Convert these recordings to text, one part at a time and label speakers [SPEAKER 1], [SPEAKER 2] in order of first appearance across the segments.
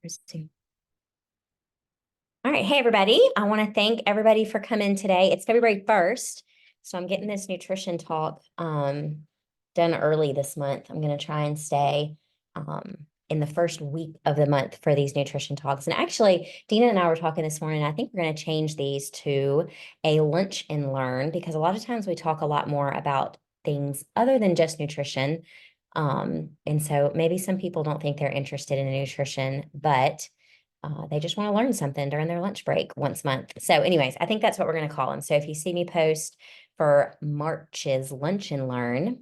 [SPEAKER 1] Interesting. All right. Hey, everybody. I want to thank everybody for coming today. It's February 1st. So I'm getting this nutrition talk done early this month. I'm going to try and stay in the first week of the month for these nutrition talks. And actually, Dina and I were talking this morning. I think we're going to change these to a lunch and learn because a lot of times we talk a lot more about things other than just nutrition. And so maybe some people don't think they're interested in nutrition, but they just want to learn something during their lunch break once a month. So anyways, I think that's what we're going to call them. So if you see me post for March's Lunch and Learn,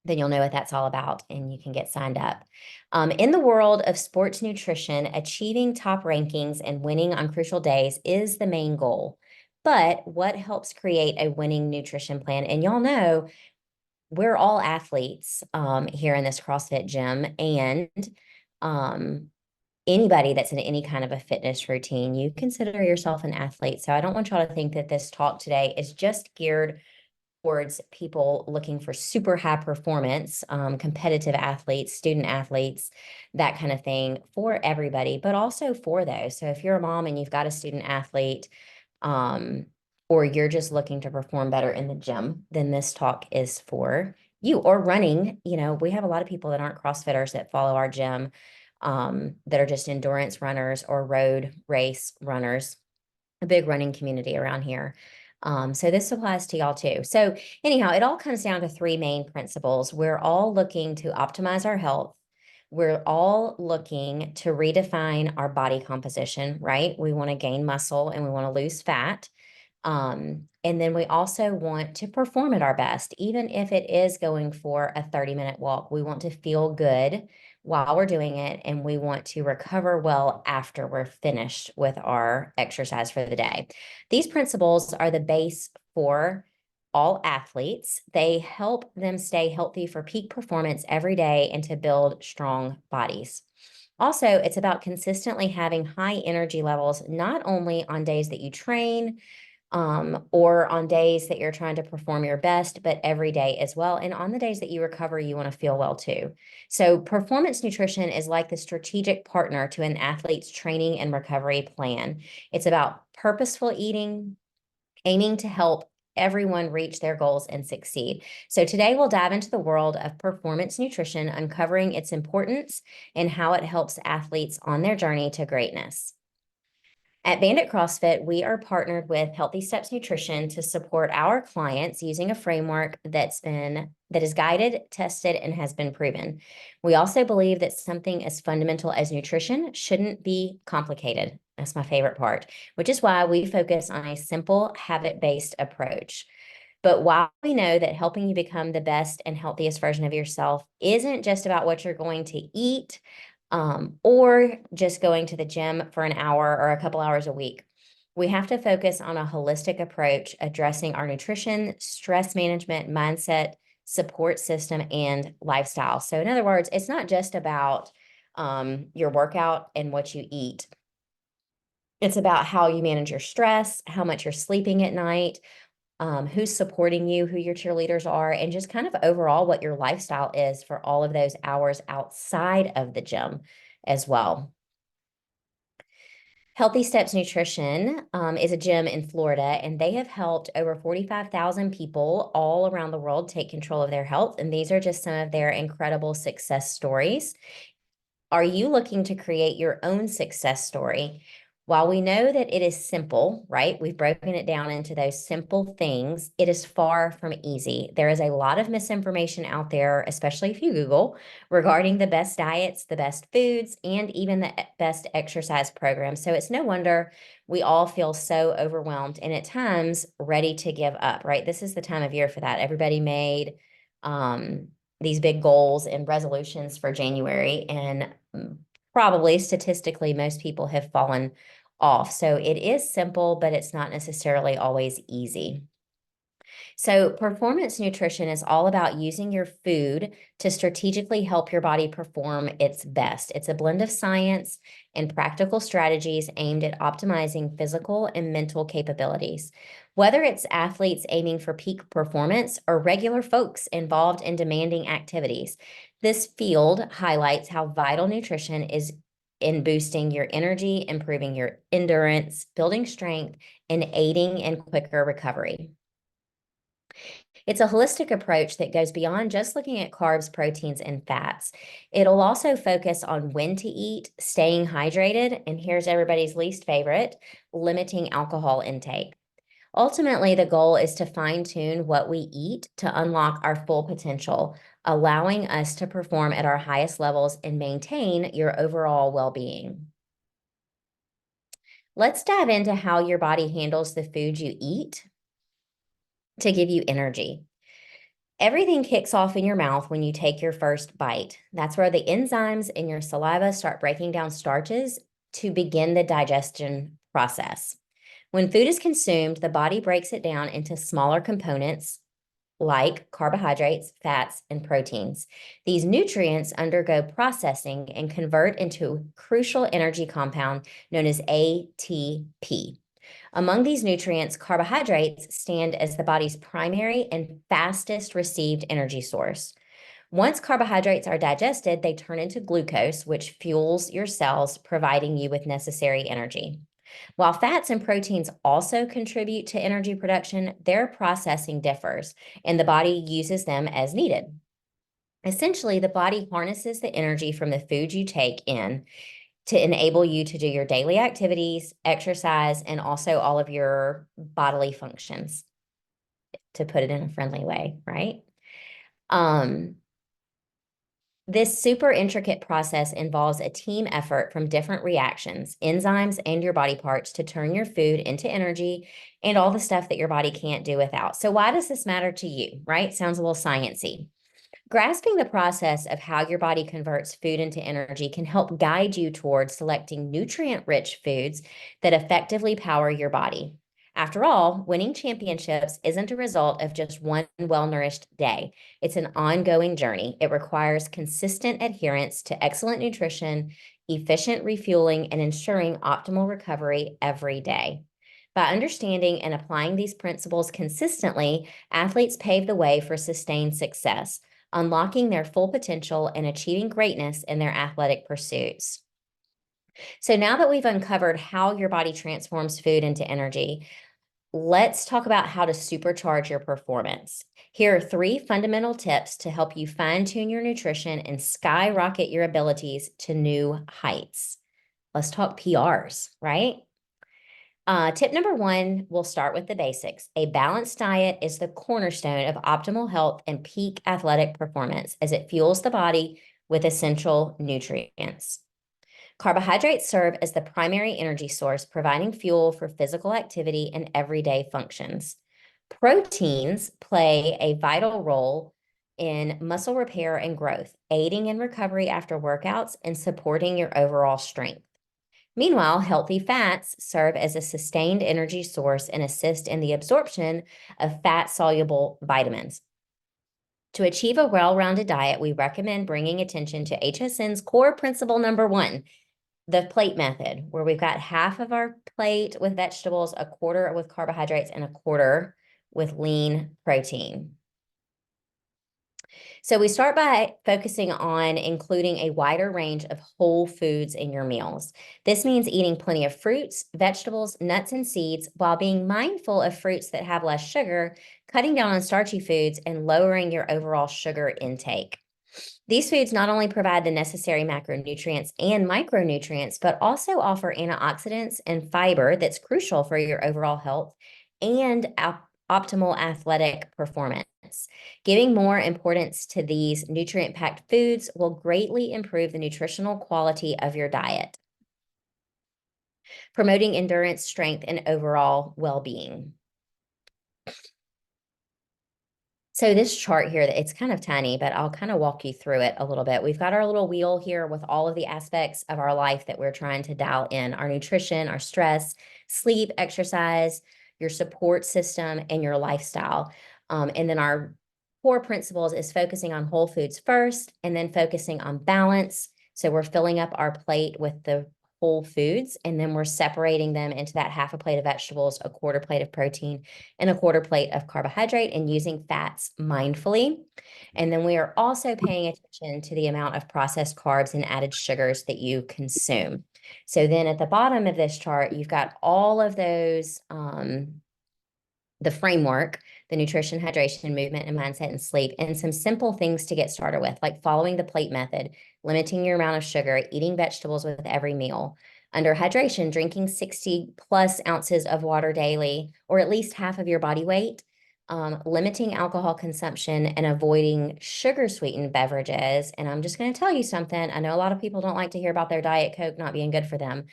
[SPEAKER 1] then you'll know what that's all about and you can get signed up. In the world of sports nutrition, achieving top rankings and winning on crucial days is the main goal. But what helps create a winning nutrition plan? And y'all know we're all athletes here in this CrossFit gym, and anybody that's in any kind of a fitness routine, you consider yourself an athlete. So I don't want y'all to think that this talk today is just geared towards people looking for super high performance, competitive athletes, student athletes, that kind of thing, for everybody, but also for those. So if you're a mom and you've got a student athlete, or you're just looking to perform better in the gym, then this talk is for you. Or running, we have a lot of people that aren't CrossFitters that follow our gym, that are just endurance runners or road race runners, a big running community around here. So this applies to y'all too. So anyhow, it all comes down to three main principles. We're all looking to optimize our health. We're all looking to redefine our body composition, right? We want to gain muscle and we want to lose fat. And then we also want to perform at our best, even if it is going for a 30-minute walk. We want to feel good while we're doing it, and we want to recover well after we're finished with our exercise for the day. These principles are the base for all athletes. They help them stay healthy for peak performance every day and to build strong bodies. Also, it's about consistently having high energy levels, not only on days that you train, or on days that you're trying to perform your best, but every day as well. And on the days that you recover, you want to feel well too. So performance nutrition is like the strategic partner to an athlete's training and recovery plan. It's about purposeful eating, aiming to help everyone reach their goals and succeed. So today we'll dive into the world of performance nutrition, uncovering its importance and how it helps athletes on their journey to greatness. At Bandit CrossFit, we are partnered with Healthy Steps Nutrition to support our clients using a framework that is guided, tested, and has been proven. We also believe that something as fundamental as nutrition shouldn't be complicated. That's my favorite part, which is why we focus on a simple, habit-based approach. But while we know that helping you become the best and healthiest version of yourself isn't just about what you're going to eat, or just going to the gym for an hour or a couple hours a week. We have to focus on a holistic approach, addressing our nutrition, stress management, mindset, support system, and lifestyle. So in other words, it's not just about your workout and what you eat. It's about how you manage your stress, how much you're sleeping at night, who's supporting you, who your cheerleaders are, and just kind of overall what your lifestyle is for all of those hours outside of the gym as well. Healthy Steps Nutrition is a gym in Florida, and they have helped over 45,000 people all around the world take control of their health. And these are just some of their incredible success stories. Are you looking to create your own success story? While we know that it is simple, right? We've broken it down into those simple things. It is far from easy. There is a lot of misinformation out there, especially if you Google, regarding the best diets, the best foods, and even the best exercise programs. So it's no wonder we all feel so overwhelmed and at times ready to give up, right? This is the time of year for that. Everybody made these big goals and resolutions for January, and probably statistically, most people have fallen off. So it is simple, but it's not necessarily always easy. So performance nutrition is all about using your food to strategically help your body perform its best. It's a blend of science and practical strategies aimed at optimizing physical and mental capabilities. Whether it's athletes aiming for peak performance or regular folks involved in demanding activities, this field highlights how vital nutrition in boosting your energy, improving your endurance, building strength, and aiding in quicker recovery. It's a holistic approach that goes beyond just looking at carbs, proteins, and fats. It'll also focus on when to eat, staying hydrated, and here's everybody's least favorite, limiting alcohol intake. Ultimately, the goal is to fine-tune what we eat to unlock our full potential, allowing us to perform at our highest levels and maintain your overall well-being. Let's dive into how your body handles the food you eat to give you energy. Everything kicks off in your mouth when you take your first bite. That's where the enzymes in your saliva start breaking down starches to begin the digestion process. When food is consumed, the body breaks it down into smaller components like carbohydrates, fats, and proteins. These nutrients undergo processing and convert into a crucial energy compound known as ATP. Among these nutrients, carbohydrates stand as the body's primary and fastest received energy source. Once carbohydrates are digested, they turn into glucose, which fuels your cells, providing you with necessary energy. While fats and proteins also contribute to energy production, their processing differs, and the body uses them as needed. Essentially, the body harnesses the energy from the food you take in to enable you to do your daily activities, exercise, and also all of your bodily functions, to put it in a friendly way, right? This super intricate process involves a team effort from different reactions, enzymes, and your body parts to turn your food into energy and all the stuff that your body can't do without. So why does this matter to you, right? Sounds a little sciencey. Grasping the process of how your body converts food into energy can help guide you towards selecting nutrient-rich foods that effectively power your body. After all, winning championships isn't a result of just one well-nourished day. It's an ongoing journey. It requires consistent adherence to excellent nutrition, efficient refueling, and ensuring optimal recovery every day. By understanding and applying these principles consistently, athletes pave the way for sustained success, unlocking their full potential and achieving greatness in their athletic pursuits. So now that we've uncovered how your body transforms food into energy, let's talk about how to supercharge your performance. Here are 3 fundamental tips to help you fine-tune your nutrition and skyrocket your abilities to new heights. Let's talk PRs, right? Tip number 1, we'll start with the basics. A balanced diet is the cornerstone of optimal health and peak athletic performance as it fuels the body with essential nutrients. Carbohydrates serve as the primary energy source, providing fuel for physical activity and everyday functions. Proteins play a vital role in muscle repair and growth, aiding in recovery after workouts and supporting your overall strength. Meanwhile, healthy fats serve as a sustained energy source and assist in the absorption of fat-soluble vitamins. To achieve a well-rounded diet, we recommend bringing attention to HSN's core principle number 1, the plate method, where we've got half of our plate with vegetables, a quarter with carbohydrates, and a quarter with lean protein. So we start by focusing on including a wider range of whole foods in your meals. This means eating plenty of fruits, vegetables, nuts, and seeds while being mindful of fruits that have less sugar, cutting down on starchy foods, and lowering your overall sugar intake. These foods not only provide the necessary macronutrients and micronutrients, but also offer antioxidants and fiber that's crucial for your overall health and optimal athletic performance. Giving more importance to these nutrient-packed foods will greatly improve the nutritional quality of your diet, promoting endurance, strength, and overall well-being. So this chart here, it's kind of tiny, but I'll kind of walk you through it a little bit. We've got our little wheel here with all of the aspects of our life that we're trying to dial in: our nutrition, our stress, sleep, exercise, your support system, and your lifestyle. And then our core principles is focusing on whole foods first, and then focusing on balance. So we're filling up our plate with the whole foods, and then we're separating them into that half a plate of vegetables, a quarter plate of protein, and a quarter plate of carbohydrate, and using fats mindfully. And then we are also paying attention to the amount of processed carbs and added sugars that you consume. So then at the bottom of this chart, you've got all of those, the framework, the nutrition, hydration, movement, and mindset and sleep, and some simple things to get started with, like following the plate method, limiting your amount of sugar, eating vegetables with every meal. Under hydration, drinking 60 plus ounces of water daily, or at least half of your body weight, limiting alcohol consumption and avoiding sugar sweetened beverages. And I'm just going to tell you something. I know a lot of people don't like to hear about their Diet Coke not being good for them,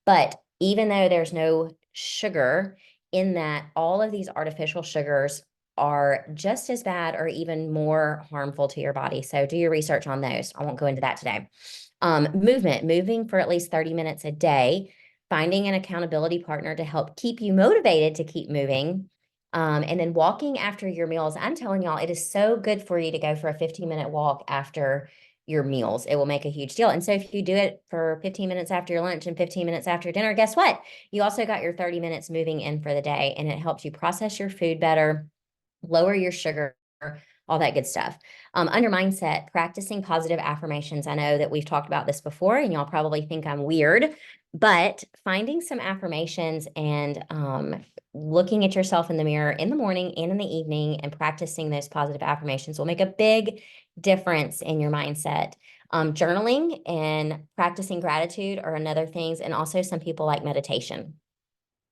[SPEAKER 1] but even though there's no sugar in that, all of these artificial sugars are just as bad or even more harmful to your body. So do your research on those. I won't go into that today. Moving for at least 30 minutes a day, finding an accountability partner to help keep you motivated to keep moving. And then walking after your meals. I'm telling y'all, it is so good for you to go for a 15-minute walk after your meals. It will make a huge deal. And so if you do it for 15 minutes after your lunch and 15 minutes after dinner, guess what? You also got your 30 minutes moving in for the day, and it helps you process your food better, lower your sugar, all that good stuff. Under mindset, practicing positive affirmations. I know that we've talked about this before, and y'all probably think I'm weird, but finding some affirmations and looking at yourself in the mirror in the morning and in the evening and practicing those positive affirmations will make a big difference in your mindset. Journaling and practicing gratitude are another things, and also some people like meditation.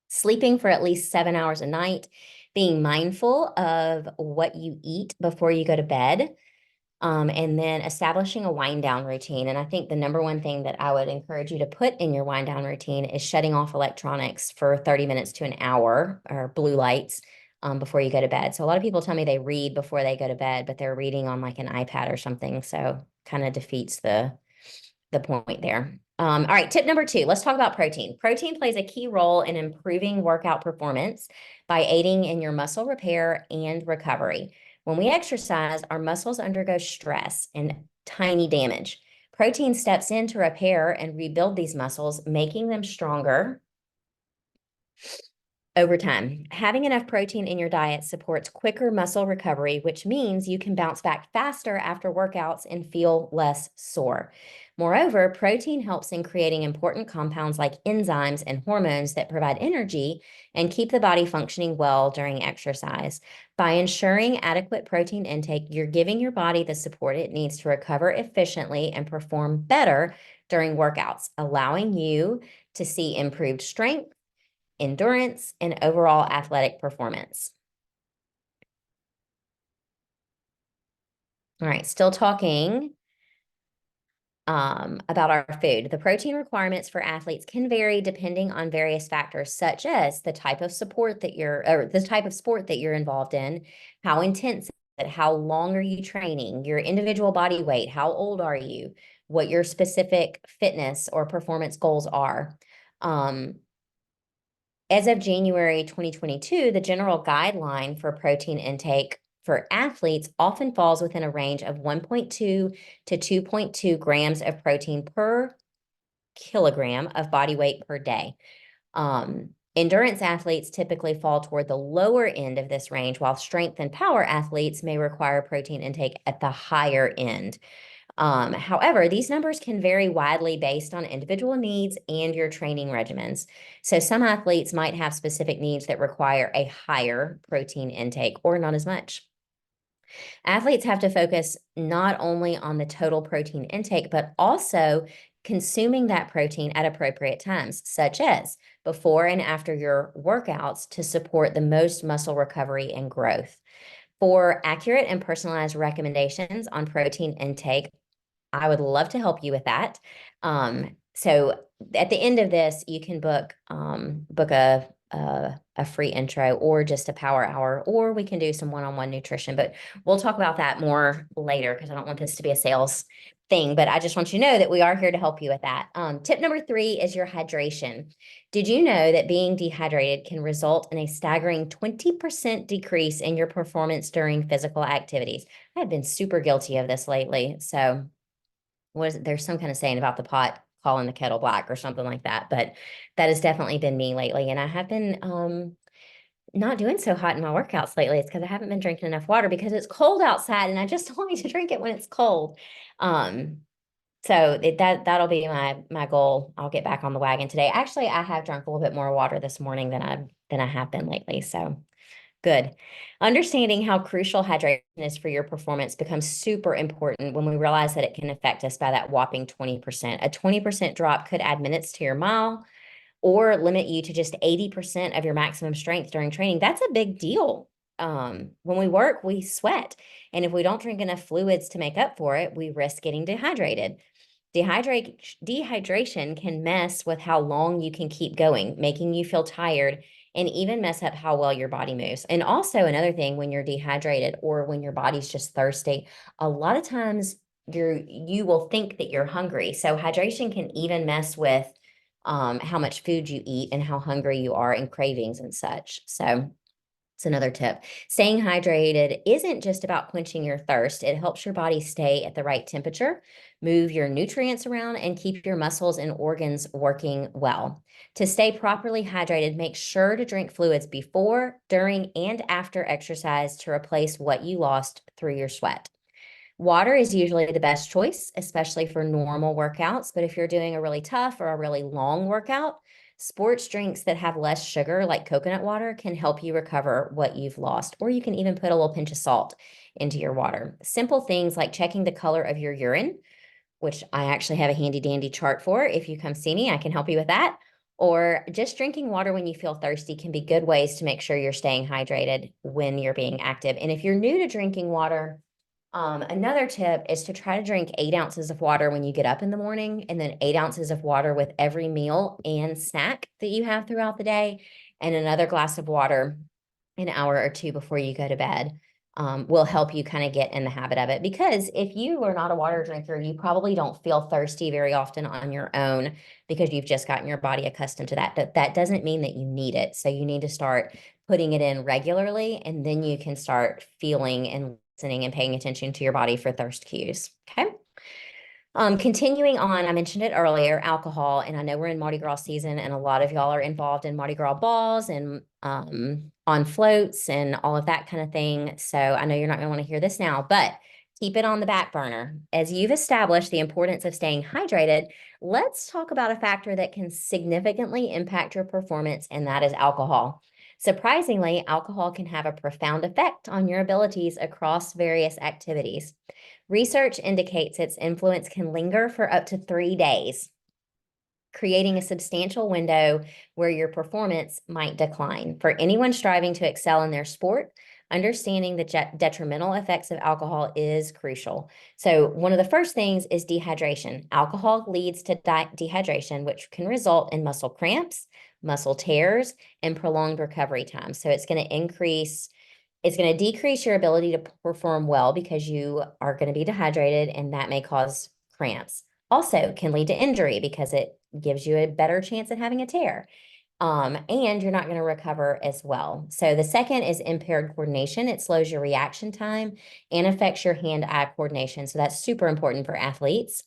[SPEAKER 1] Sleeping for at least 7 hours a night, being mindful of what you eat before you go to bed, and then establishing a wind down routine. And I think the number one thing that I would encourage you to put in your wind down routine is shutting off electronics for 30 minutes to an hour, or blue lights, before you go to bed. So a lot of people tell me they read before they go to bed, but they're reading on like an iPad or something. So kind of defeats the point there. All right, tip number 2, let's talk about protein. Protein plays a key role in improving workout performance by aiding in your muscle repair and recovery. When we exercise, our muscles undergo stress and tiny damage. Protein steps in to repair and rebuild these muscles, making them stronger over time. Having enough protein in your diet supports quicker muscle recovery, which means you can bounce back faster after workouts and feel less sore. Moreover, protein helps in creating important compounds like enzymes and hormones that provide energy and keep the body functioning well during exercise. By ensuring adequate protein intake, you're giving your body the support it needs to recover efficiently and perform better during workouts, allowing you to see improved strength, endurance, and overall athletic performance. All right, still talking about our food. The protein requirements for athletes can vary depending on various factors, such as the type of sport that you're involved in, how intense, how long are you training, your individual body weight, how old are you, what your specific fitness or performance goals are. As of January 2022, the general guideline for protein intake for athletes often falls within a range of 1.2 to 2.2 grams of protein per kilogram of body weight per day. Endurance athletes typically fall toward the lower end of this range, while strength and power athletes may require protein intake at the higher end. However, these numbers can vary widely based on individual needs and your training regimens. So some athletes might have specific needs that require a higher protein intake or not as much. Athletes have to focus not only on the total protein intake, but also consuming that protein at appropriate times, such as before and after your workouts, to support the most muscle recovery and growth. For accurate and personalized recommendations on protein intake, I would love to help you with that. So at the end of this, you can book a free intro or just a power hour, or we can do some one-on-one nutrition, but we'll talk about that more later because I don't want this to be a sales thing, but I just want you to know that we are here to help you with that. Tip number 3 is your hydration. Did you know that being dehydrated can result in a staggering 20% decrease in your performance during physical activities? I've been super guilty of this lately. So there's some kind of saying about the pot calling the kettle black or something like that. But that has definitely been me lately. And I have been not doing so hot in my workouts lately. It's because I haven't been drinking enough water because it's cold outside and I just don't like to drink it when it's cold. Um, so that'll be my goal. I'll get back on the wagon today. Actually, I have drunk a little bit more water this morning than I have been lately. So good. Understanding how crucial hydration is for your performance becomes super important when we realize that it can affect us by that whopping 20%. A 20% drop could add minutes to your mile or limit you to just 80% of your maximum strength during training. That's a big deal. When we work, we sweat. And if we don't drink enough fluids to make up for it, we risk getting dehydrated. Dehydration can mess with how long you can keep going, making you feel tired and even mess up how well your body moves. And also another thing, when you're dehydrated or when your body's just thirsty, a lot of times you will think that you're hungry. So hydration can even mess with how much food you eat and how hungry you are and cravings and such. So it's another tip. Staying hydrated isn't just about quenching your thirst. It helps your body stay at the right temperature, move your nutrients around, and keep your muscles and organs working well. To stay properly hydrated, make sure to drink fluids before, during, and after exercise to replace what you lost through your sweat. Water is usually the best choice, especially for normal workouts. But if you're doing a really tough or a really long workout, sports drinks that have less sugar, like coconut water, can help you recover what you've lost. Or you can even put a little pinch of salt into your water. Simple things like checking the color of your urine, which I actually have a handy dandy chart for. If you come see me, I can help you with that. Or just drinking water when you feel thirsty can be good ways to make sure you're staying hydrated when you're being active. And if you're new to drinking water, another tip is to try to drink 8 ounces of water when you get up in the morning, and then 8 ounces of water with every meal and snack that you have throughout the day, and another glass of water an hour or two before you go to bed. Will help you kind of get in the habit of it. Because if you are not a water drinker, you probably don't feel thirsty very often on your own because you've just gotten your body accustomed to that. But that doesn't mean that you need it. So you need to start putting it in regularly, and then you can start feeling and listening and paying attention to your body for thirst cues. Okay. Continuing on, I mentioned it earlier, alcohol, and I know we're in Mardi Gras season, and a lot of y'all are involved in Mardi Gras balls and on floats and all of that kind of thing. So I know you're not going to want to hear this now, but keep it on the back burner. As you've established the importance of staying hydrated, let's talk about a factor that can significantly impact your performance, and that is alcohol. Surprisingly, alcohol can have a profound effect on your abilities across various activities. Research indicates its influence can linger for up to 3 days, creating a substantial window where your performance might decline. For anyone striving to excel in their sport, understanding the detrimental effects of alcohol is crucial. So one of the first things is dehydration. Alcohol leads to dehydration, which can result in muscle cramps, muscle tears, and prolonged recovery time. So it's going to decrease your ability to perform well because you are going to be dehydrated, and that may cause cramps. Also can lead to injury because it gives you a better chance at having a tear. And you're not going to recover as well. So the second is impaired coordination. It slows your reaction time and affects your hand-eye coordination. So that's super important for athletes.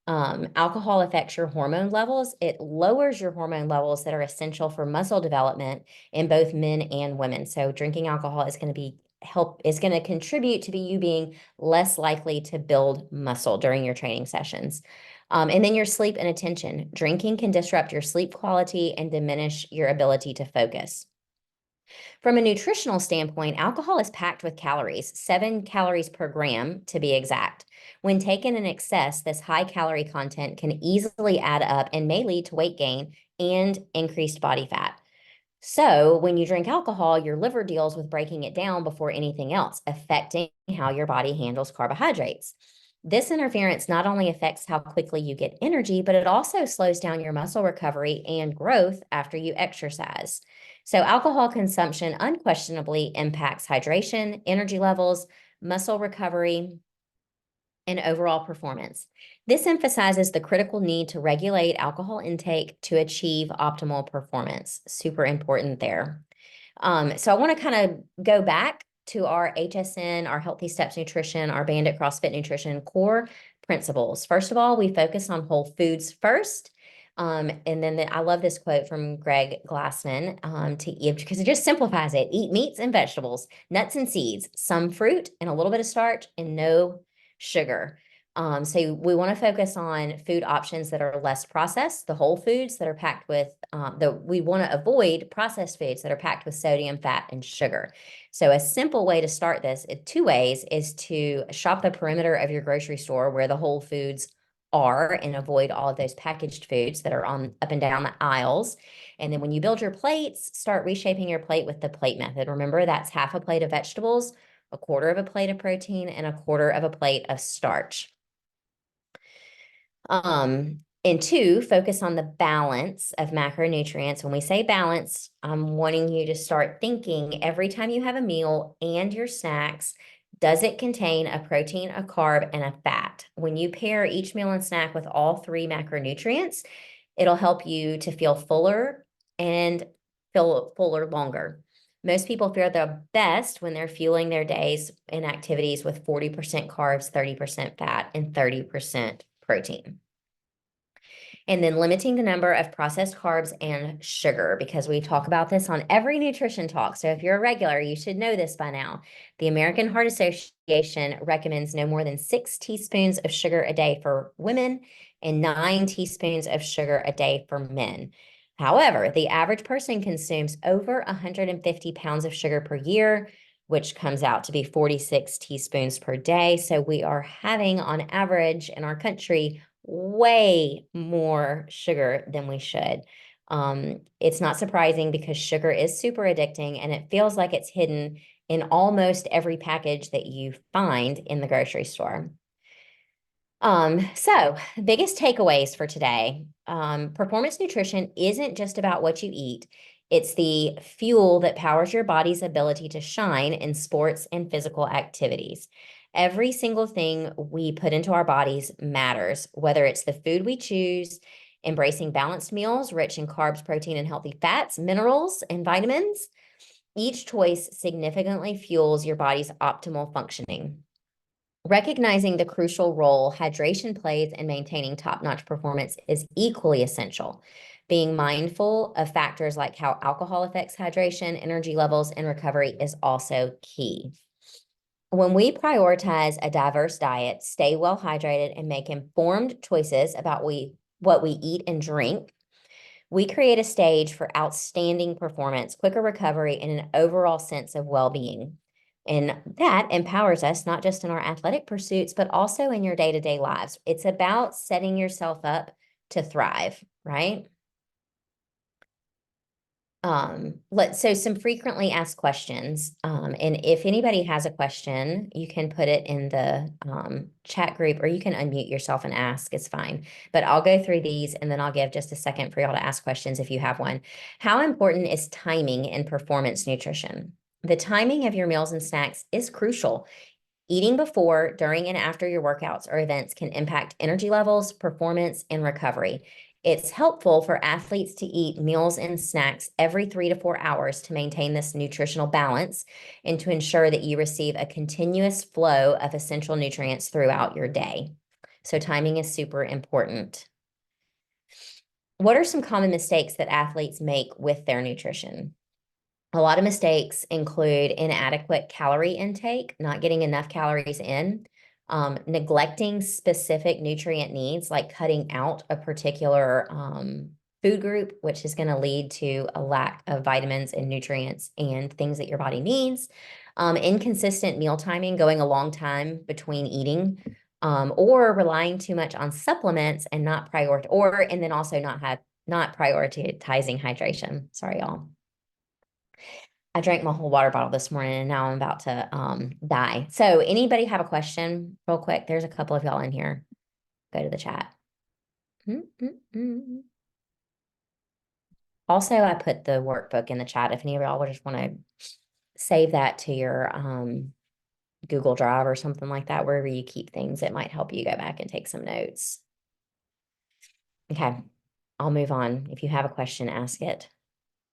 [SPEAKER 1] Alcohol affects your hormone levels. It lowers your hormone levels that are essential for muscle development in both men and women. So drinking alcohol is going to contribute to you being less likely to build muscle during your training sessions. And then your sleep and attention. Drinking can disrupt your sleep quality and diminish your ability to focus. From a nutritional standpoint, alcohol is packed with calories, 7 calories per gram to be exact. When taken in excess, this high calorie content can easily add up and may lead to weight gain and increased body fat. So when you drink alcohol, your liver deals with breaking it down before anything else, affecting how your body handles carbohydrates. This interference not only affects how quickly you get energy, but it also slows down your muscle recovery and growth after you exercise. So alcohol consumption unquestionably impacts hydration, energy levels, muscle recovery, and overall performance. This emphasizes the critical need to regulate alcohol intake to achieve optimal performance. Super important there. So I want to kind of go back to our HSN, our Healthy Steps Nutrition, our Bandit CrossFit Nutrition core principles. First of all, we focus on whole foods first. And then I love this quote from Greg Glassman to eat because it just simplifies it. Eat meats and vegetables, nuts and seeds, some fruit and a little bit of starch and no sugar. So we want to focus on food options that are less processed, the whole foods that are packed with, we want to avoid processed foods that are packed with sodium, fat, and sugar. So a simple way to start this, two ways, is to shop the perimeter of your grocery store where the whole foods are and avoid all of those packaged foods that are on up and down the aisles. And then when you build your plates, start reshaping your plate with the plate method. Remember, that's half a plate of vegetables, a quarter of a plate of protein, and a quarter of a plate of starch. And two, focus on the balance of macronutrients. When we say balance, I'm wanting you to start thinking every time you have a meal and your snacks, does it contain a protein, a carb, and a fat? When you pair each meal and snack with all three macronutrients, it'll help you to feel fuller and feel fuller longer. Most people feel their best when they're fueling their days and activities with 40% carbs, 30% fat, and 30% protein. And then limiting the number of processed carbs and sugar, because we talk about this on every nutrition talk. So if you're a regular, you should know this by now. The American Heart Association recommends no more than 6 teaspoons of sugar a day for women and 9 teaspoons of sugar a day for men. However, the average person consumes over 150 pounds of sugar per year, which comes out to be 46 teaspoons per day. So we are having, on average in our country, way more sugar than we should. It's not surprising because sugar is super addicting and it feels like it's hidden in almost every package that you find in the grocery store. So biggest takeaways for today. Performance nutrition isn't just about what you eat. It's the fuel that powers your body's ability to shine in sports and physical activities. Every single thing we put into our bodies matters, whether it's the food we choose, embracing balanced meals rich in carbs, protein, and healthy fats, minerals, and vitamins. Each choice significantly fuels your body's optimal functioning. Recognizing the crucial role hydration plays in maintaining top-notch performance is equally essential. Being mindful of factors like how alcohol affects hydration, energy levels, and recovery is also key. When we prioritize a diverse diet, stay well hydrated, and make informed choices about what we eat and drink, we create a stage for outstanding performance, quicker recovery, and an overall sense of well-being. And that empowers us not just in our athletic pursuits, but also in your day-to-day lives. It's about setting yourself up to thrive, right? So some frequently asked questions. And if anybody has a question, you can put it in the chat group or you can unmute yourself and ask, it's fine. But I'll go through these and then I'll give just a second for y'all to ask questions if you have one. How important is timing in performance nutrition? The timing of your meals and snacks is crucial. Eating before, during, and after your workouts or events can impact energy levels, performance, and recovery. It's helpful for athletes to eat meals and snacks every 3 to 4 hours to maintain this nutritional balance and to ensure that you receive a continuous flow of essential nutrients throughout your day. So timing is super important. What are some common mistakes that athletes make with their nutrition? A lot of mistakes include inadequate calorie intake, not getting enough calories in, neglecting specific nutrient needs, like cutting out a particular food group, which is going to lead to a lack of vitamins and nutrients and things that your body needs, inconsistent meal timing, going a long time between eating, or relying too much on supplements and not and then also not prioritizing hydration. Sorry, y'all. I drank my whole water bottle this morning and now I'm about to die. So anybody have a question real quick? There's a couple of y'all in here. Go to the chat. Also, I put the workbook in the chat. If any of y'all would just want to save that to your Google Drive or something like that, wherever you keep things, it might help you go back and take some notes. Okay, I'll move on. If you have a question, ask it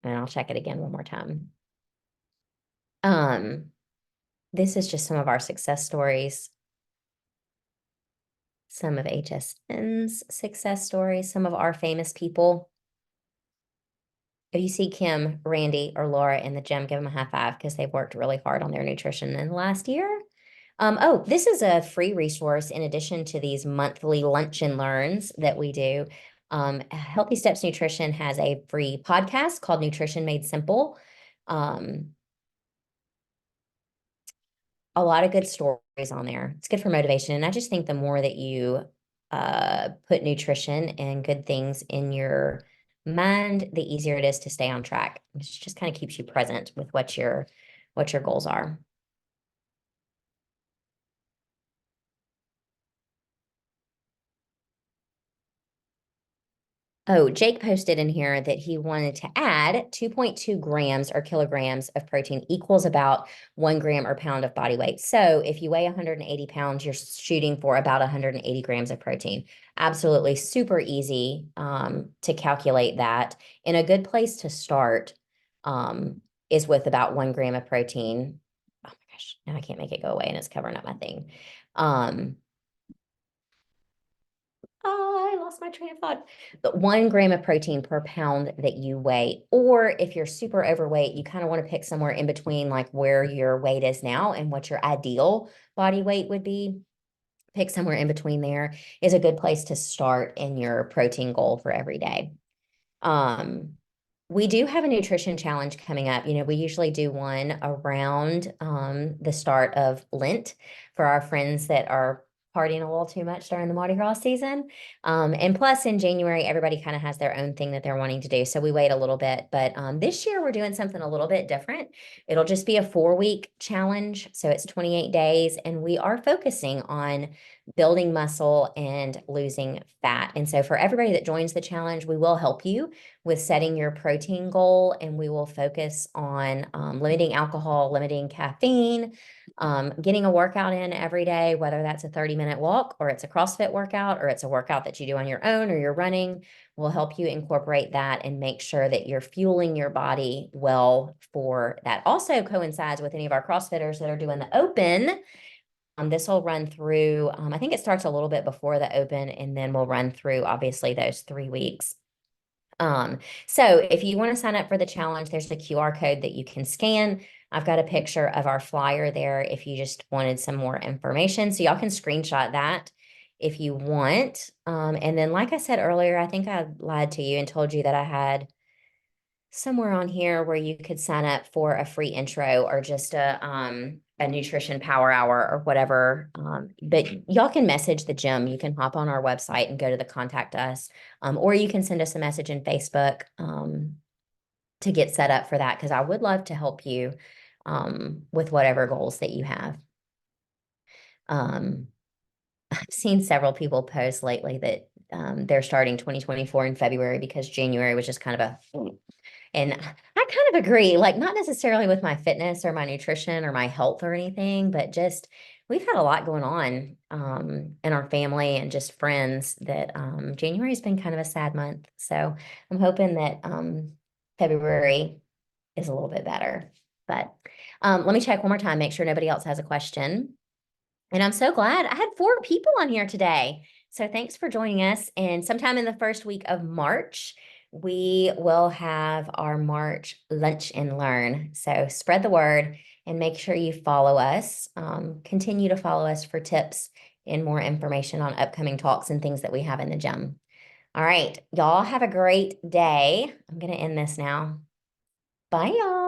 [SPEAKER 1] and I'll check it again one more time. This is just some of our success stories. some of HSN's success stories, some of our famous people. If you see Kim, Randy, or Laura in the gym, give them a high five because they've worked really hard on their nutrition in the last year. Oh, this is a free resource in addition to these monthly lunch and learns that we do. Healthy Steps Nutrition has a free podcast called Nutrition Made Simple. A lot of good stories on there. It's good for motivation. And I just think the more that you put nutrition and good things in your mind, the easier it is to stay on track. It just kind of keeps you present with what your goals are. Oh, Jake posted in here that he wanted to add 2.2 grams or kilograms of protein equals about 1 gram or pound of body weight. So if you weigh 180 pounds, you're shooting for about 180 grams of protein. Absolutely super easy to calculate that. And a good place to start is with about 1 gram of protein. Oh my gosh, now I can't make it go away and it's covering up my thing. Oh, I lost my train of thought. But 1 gram of protein per pound that you weigh, or if you're super overweight, you kind of want to pick somewhere in between, like where your weight is now and what your ideal body weight would be. Pick somewhere in between there is a good place to start in your protein goal for every day. Um, we do have a nutrition challenge coming up. You know, we usually do one around the start of Lent for our friends that are partying a little too much during the Mardi Gras season. And plus in January, everybody kind of has their own thing that they're wanting to do. So we wait a little bit. But this year we're doing something a little bit different. It'll just be a 4-week challenge. So it's 28 days. And we are focusing on building muscle and losing fat. And so for everybody that joins the challenge, we will help you with setting your protein goal, and we will focus on limiting alcohol, limiting caffeine, getting a workout in every day, whether that's a 30-minute walk or it's a CrossFit workout or it's a workout that you do on your own or you're running. We'll help you incorporate that and make sure that you're fueling your body well for that. Also coincides with any of our CrossFitters that are doing the open. This will run through, I think it starts a little bit before the open, and then we'll run through obviously those 3 weeks. So if you want to sign up for the challenge, there's a QR code that you can scan. I've got a picture of our flyer there if you just wanted some more information. So y'all can screenshot that if you want. And then, like I said earlier, I think I lied to you and told you that I had somewhere on here where you could sign up for a free intro or just a nutrition power hour or whatever. But y'all can message the gym. You can hop on our website and go to the contact us, or you can send us a message in Facebook to get set up for that, because I would love to help you with whatever goals that you have. I've seen several people post lately that they're starting 2024 in February because January was just kind of a and I kind of agree, like not necessarily with my fitness or my nutrition or my health or anything, but just we've had a lot going on in our family and just friends that January has been kind of a sad month. So I'm hoping that February is a little bit better. But let me check one more time, make sure nobody else has a question. And I'm so glad I had 4 people on here today. So thanks for joining us. And sometime in the first week of March, we will have our March Lunch and Learn. So spread the word and make sure you follow us. Continue to follow us for tips and more information on upcoming talks and things that we have in the gym. All right, y'all have a great day. I'm going to end this now. Bye, y'all.